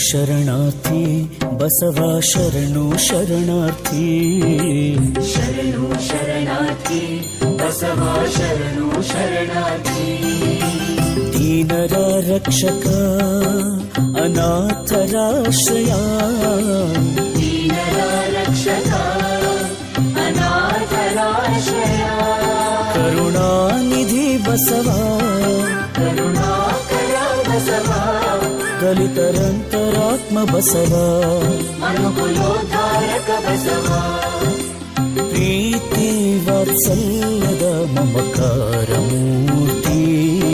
ಶರಣಾರ್ಥಿ ಬಸವ ಶರಣು ಶರಣಾರ್ಥಿ ಶರಣು ಶರಣಾರ್ಥಿ ಬಸವ ಶರಣು ಶರಣಾರ್ಥಿ ದೀನರ ರಕ್ಷಕ ಅನಾಥರಾಶ್ರಯ ದೀನರ ರಕ್ಷಕ ಅನಾಥರಾಶ್ರಯ ಕರುಣಾನಿಧಿ ಬಸವ ಕರುಣಾಕರ ಬಸವ ದಲಿತರಂತರಾತ್ಮ ಬಸವ ಮನುಕುಲೋದ್ಧಾರಕ ಬಸವ ಪ್ರೀತಿ ವಾತ್ಸಲ್ಯದ ಮಮಕಾರ ಮೂರ್ತಿ